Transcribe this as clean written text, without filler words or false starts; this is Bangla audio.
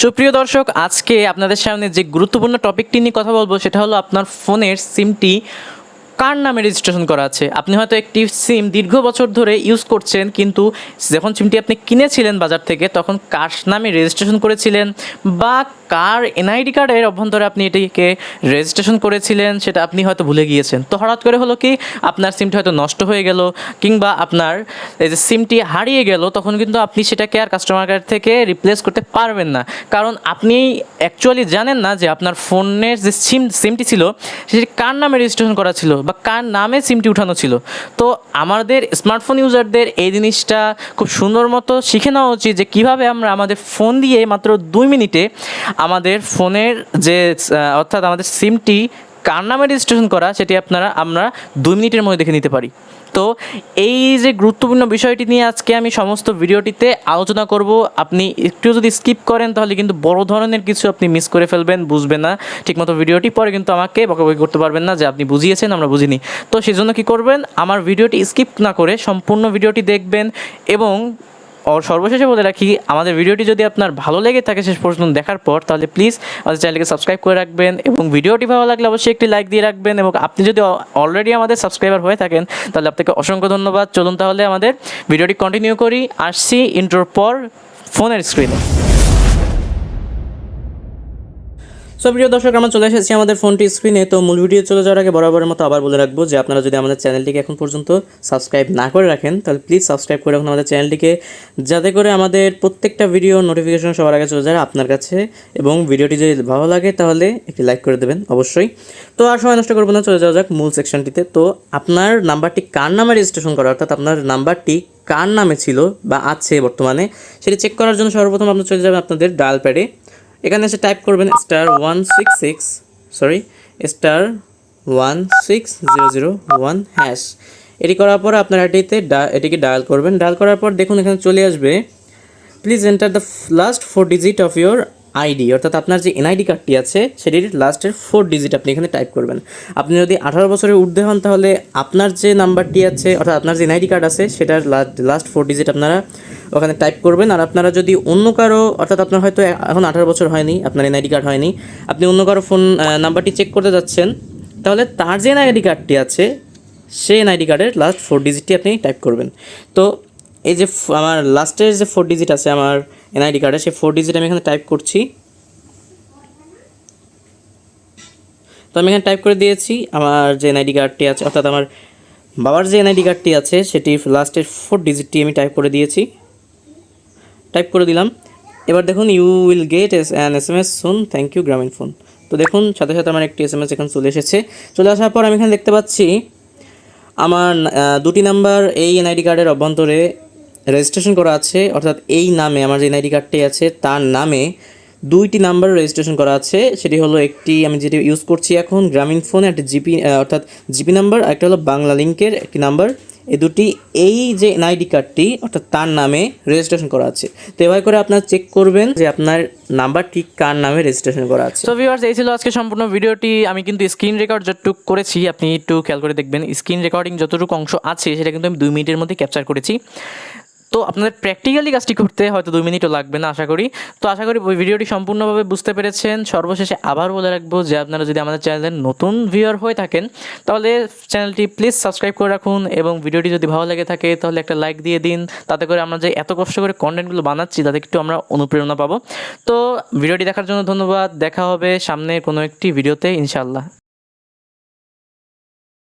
সুপ্রিয় দর্শক, আজকে আপনাদের সামনে যে গুরুত্বপূর্ণ টপিকটি নিয়ে কথা বলবো সেটা হলো আপনার ফোনের সিমটি কার নামে রেজিস্ট্রেশন করা আছে। আপনি হয়তো একটি সিম দীর্ঘ বছর ধরে ইউজ করছেন, কিন্তু যখন সিমটি আপনি কিনেছিলেন বাজার থেকে তখন কার নামে রেজিস্ট্রেশন করেছিলেন বা কার এনআইডি কার্ডের অভ্যন্তরে আপনি এটিকে রেজিস্ট্রেশন করেছিলেন সেটা আপনি হয়তো ভুলে গিয়েছেন। তো হঠাৎ করে হলো কি, আপনার সিমটি হয়তো নষ্ট হয়ে গেল কিংবা আপনার এই যে সিমটি হারিয়ে গেল, তখন কিন্তু আপনি সেটাকে আর কাস্টমার কেয়ার থেকে রিপ্লেস করতে পারবেন না, কারণ আপনি অ্যাকচুয়ালি জানেন না যে আপনার ফোনের যে সিমটি ছিল সেটি কার নামে রেজিস্ট্রেশন করা ছিল বা কার নামে সিমটি উঠানো ছিল। তো আমাদের স্মার্টফোন ইউজারদের এই জিনিসটা খুব সুন্দর মতো শিখে নেওয়া উচিত যে কীভাবে আমরা আমাদের ফোন দিয়ে মাত্র 2 মিনিটে আমাদের ফোনের যে অর্থাৎ আমাদের সিমটি কার নামে রেজিস্ট্রেশন করা সেটি আমরা 2 মিনিটের মধ্যে দেখে নিতে পারি। তো এই যে গুরুত্বপূর্ণ বিষয়টি নিয়ে আজকে আমি সমস্ত ভিডিওটিতে আলোচনা করব। আপনি একটু যদি স্কিপ করেন তাহলে কিন্তু বড় ধরনের কিছু আপনি মিস করে ফেলবেন, বুঝবেন না ঠিকমতো ভিডিওটি, পরে কিন্তু আমাকে বকাবকি করতে পারবেন না যে আপনি বুঝিয়েছেন আমরা বুঝিনি। তো সেই জন্য কী করবেন, আমার ভিডিওটি স্কিপ না করে সম্পূর্ণ ভিডিওটি দেখবেন। এবং সর্বশেষে বলে রাখি, আমাদের ভিডিওটি যদি আপনার ভালো লেগে থাকে শেষ পর্যন্ত দেখার পর, তাহলে প্লিজ আমাদের চ্যানেলকে সাবস্ক্রাইব করে রাখবেন এবং ভিডিওটি ভালো লাগলে অবশ্যই একটি লাইক দিয়ে রাখবেন। এবং আপনি যদি অলরেডি আমাদের সাবস্ক্রাইবার হয়ে থাকেন তাহলে আপনাকে অসংখ্য ধন্যবাদ। চলুন তাহলে আমাদের ভিডিওটি কন্টিনিউ করি। আসছি ইন্ট্রোর পর ফোনের স্ক্রিনে। সো প্রিয় দর্শক, আমরা চলে এসেছি আমাদের ফোনটি স্ক্রিনে। তো মূল ভিডিও চলে যাওয়ার আগে বরাবরের মতো আবার বলে রাখবো যে আপনারা যদি আমাদের চ্যানেলটিকে এখন পর্যন্ত সাবস্ক্রাইব না করে রাখেন তাহলে প্লিজ সাবস্ক্রাইব করে রাখুন আমাদের চ্যানেলটিকে, যাতে করে আমাদের প্রত্যেকটা ভিডিও নোটিফিকেশন সবার আগে চলে যায় আপনার কাছে। এবং ভিডিওটি যদি ভালো লাগে তাহলে একটি লাইক করে দেবেন অবশ্যই। তো আর সময় নষ্ট করবো না, চলে যাওয়া যাক মূল সেকশনটিতে। তো আপনার নাম্বারটি কার নামে রেজিস্ট্রেশন করা, অর্থাৎ আপনার নাম্বারটি কার নামে ছিল বা আছে বর্তমানে, সেটি চেক করার জন্য সর্বপ্রথম আপনি চলে যাবেন আপনাদের ডায়াল প্যাডে। এখানে এসে টাইপ করবেন *16001#। এটি করার পর আপনার এটিকে ডায়াল করবেন। ডায়াল করার পর দেখুন এখানে চলে আসবে please enter the last 4 digit of your ID, অর্থাৎ আপনার যে এনআইডি কার্ডটি আছে সেটির লাস্টের 4 ডিজিট আপনি এখানে টাইপ করবেন। আপনি যদি 18 বছরের ঊর্ধ্বে হন তাহলে আপনার যে নাম্বারটি আছে, অর্থাৎ আপনার যে এনআইডি কার্ড আছে সেটার লাস্ট 4 ডিজিট আপনারা ওখানে টাইপ করবেন। আর আপনারা যদি অন্য কারো, অর্থাৎ আপনার হয়তো এখন 18 বছর হয়নি, আপনার এনআইডি কার্ড হয়নি, আপনি অন্য কারো ফোন নাম্বারটি চেক করতে যাচ্ছেন, তাহলে তার যে এনআইডি কার্ডটি আছে সেই এনআইডি কার্ডের লাস্ট 4 ডিজিটটি আপনি টাইপ করবেন। তো এই যে আমার লাস্টের যে 4 ডিজিট আছে আমার এনআইডি কার্ডে, সেই 4 ডিজিট আমি এখানে টাইপ করছি। তো আমি এখানে টাইপ করে দিয়েছি আমার যে এনআইডি কার্ডটি আছে, অর্থাৎ আমার বাবার যে এনআইডি কার্ডটি আছে সেটি লাস্টের 4 ডিজিটটি আমি টাইপ করে দিয়েছি, টাইপ করে দিলাম। এবার দেখুন you will get an SMS soon, thank you Grameenphone. তো দেখুন সাথে সাথে আমার একটি SMS এখানে চলে এসেছে। চলে আসার পর আমি এখানে দেখতে পাচ্ছি আমার 2টি নাম্বার এই এনআইডি কার্ডের অভ্যন্তরে রেজিস্ট্রেশন করা আছে, অর্থাৎ এই নামে আমার যে এনআইডি কার্ডটি আছে তার নামে 2টি নাম্বার রেজিস্ট্রেশন করা আছে। সেটি হলো একটি আমি যেটি ইউজ করছি এখন গ্রামীণ ফোনে একটা জিপি, অর্থাৎ জিপি নাম্বার, একটা হলো বাংলা লিঙ্কের একটি নাম্বার। এই দুটি এই যে এনআইডি কার্ডটি অর্থাৎ তার নামে রেজিস্ট্রেশন করা আছে। তো এভাবে করে আপনারা চেক করবেন যে আপনার নাম্বারটি কার নামে রেজিস্ট্রেশন করা আছে। সো ভিউয়ার্স, এই ছিল আজকে সম্পূর্ণ ভিডিওটি। আমি কিন্তু স্ক্রিন রেকর্ড যতটুকু করেছি আপনি একটু খেয়াল করে দেখবেন, স্ক্রিন রেকর্ডিং যতটুকু অংশ আছে সেটা কিন্তু আমি 2 মিনিটের মধ্যে ক্যাপচার করেছি। তো আপনাদের প্র্যাকটিক্যালি কাজটি করতে হয়তো 2 মিনিটও লাগবে না আশা করি। তো আশা করি ওই ভিডিওটি সম্পূর্ণভাবে বুঝতে পেরেছেন। সর্বশেষে আবার বলে রাখবো যে আপনারা যদি আমাদের চ্যানেলের নতুন ভিউয়ার হয়ে থাকেন তাহলে চ্যানেলটি প্লিজ সাবস্ক্রাইব করে রাখুন এবং ভিডিওটি যদি ভালো লেগে থাকে তাহলে একটা লাইক দিয়ে দিন, তাতে করে আমরা যে এত কষ্ট করে কন্টেন্টগুলো বানাচ্ছি তাতে একটু আমরা অনুপ্রেরণা পাবো। তো ভিডিওটি দেখার জন্য ধন্যবাদ। দেখা হবে সামনের কোনো একটি ভিডিওতে ইনশাআল্লাহ।